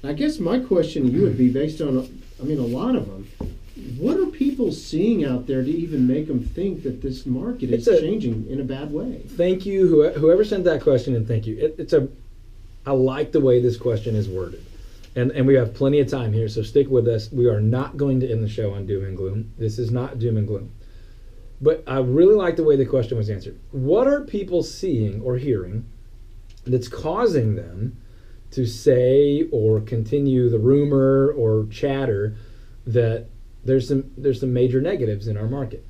I guess my question to you would be based on, a lot of them. What are people seeing out there to even make them think that this market is changing in a bad way? Thank you, whoever sent that question, and thank you. I like the way this question is worded. And we have plenty of time here, so stick with us. We are not going to end the show on doom and gloom. This is not doom and gloom. But I really like the way the question was answered. What are people seeing or hearing that's causing them to say or continue the rumor or chatter that there's some major negatives in our market?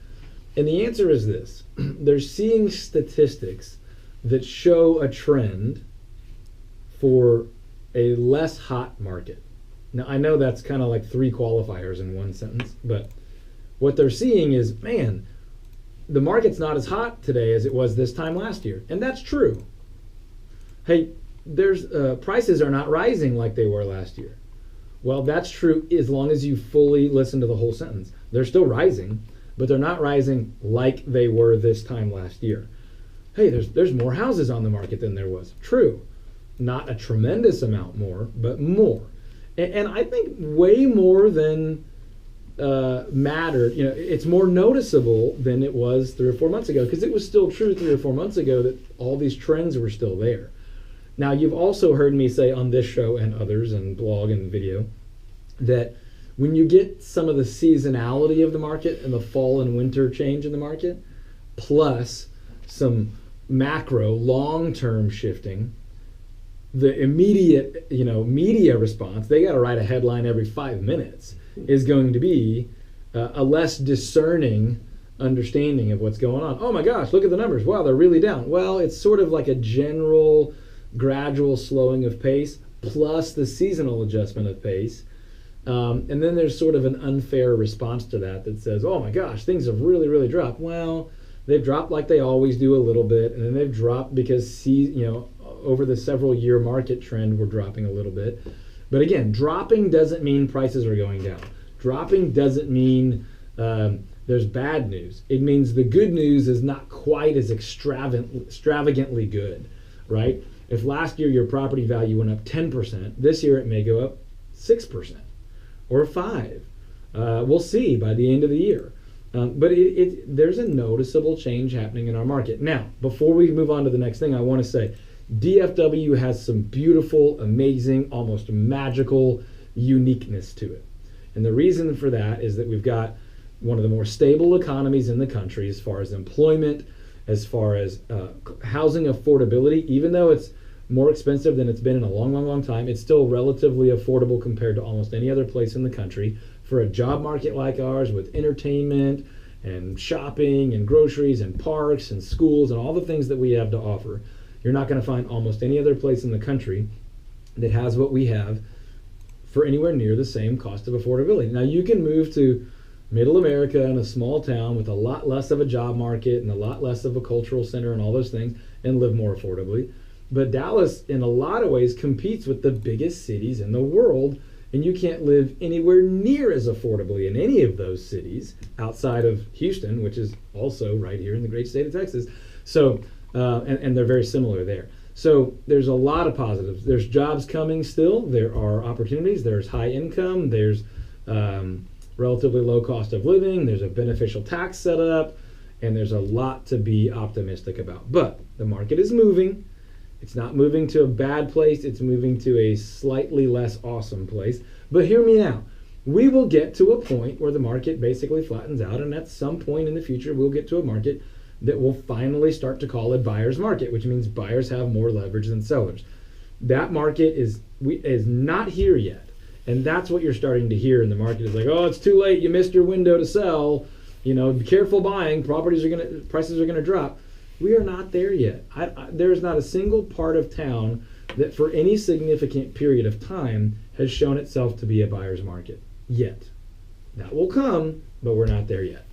And the answer is this. They're seeing statistics that show a trend for a less hot market. Now, I know that's kind of like three qualifiers in one sentence, but what they're seeing is, man, the market's not as hot today as it was this time last year. And that's true. Hey, there's prices are not rising like they were last year. Well, that's true as long as you fully listen to the whole sentence. They're still rising, but they're not rising like they were this time last year. Hey, there's more houses on the market than there was. True. Not a tremendous amount more, but more. And I think way more than mattered. It's more noticeable than it was 3 or 4 months ago, because it was still true 3 or 4 months ago that all these trends were still there. Now, you've also heard me say on this show and others and blog and video that when you get some of the seasonality of the market and the fall and winter change in the market, plus some macro long-term shifting, the immediate media response, they got to write a headline every 5 minutes, is going to be a less discerning understanding of what's going on. Oh my gosh, look at the numbers. Wow, they're really down. Well, it's sort of like a general gradual slowing of pace plus the seasonal adjustment of pace. And then there's sort of an unfair response to that says, oh my gosh, things have really, really dropped. Well, they've dropped like they always do a little bit, and then they've dropped because over the several year market trend, we're dropping a little bit. But again, dropping doesn't mean prices are going down. Dropping doesn't mean there's bad news. It means the good news is not quite as extravagantly good, right? If last year your property value went up 10%, this year it may go up 6% or 5%. We'll see by the end of the year. But there's a noticeable change happening in our market. Now, before we move on to the next thing, I want to say DFW has some beautiful, amazing, almost magical uniqueness to it. And the reason for that is that we've got one of the more stable economies in the country as far as employment, as far as housing affordability. Even though it's more expensive than it's been in a long, long, long time, it's still relatively affordable compared to almost any other place in the country. For a job market like ours, with entertainment and shopping and groceries and parks and schools and all the things that we have to offer, you're not going to find almost any other place in the country that has what we have for anywhere near the same cost of affordability. Now, you can move to middle America in a small town with a lot less of a job market and a lot less of a cultural center and all those things and live more affordably. But Dallas, in a lot of ways, competes with the biggest cities in the world, and you can't live anywhere near as affordably in any of those cities outside of Houston, which is also right here in the great state of Texas. So, and they're very similar there. So there's a lot of positives. There's jobs coming still. There are opportunities. There's high income. There's relatively low cost of living. There's a beneficial tax setup, and there's a lot to be optimistic about. But the market is moving. It's not moving to a bad place. It's moving to a slightly less awesome place. But hear me now. We will get to a point where the market basically flattens out, and at some point in the future, we'll get to a market that will finally start to call a buyer's market, which means buyers have more leverage than sellers. That market is not here yet. And that's what you're starting to hear in the market. Is like, oh, it's too late. You missed your window to sell. Be careful buying. Prices are gonna drop. We are not there yet. There's not a single part of town that for any significant period of time has shown itself to be a buyer's market yet. That will come, but we're not there yet.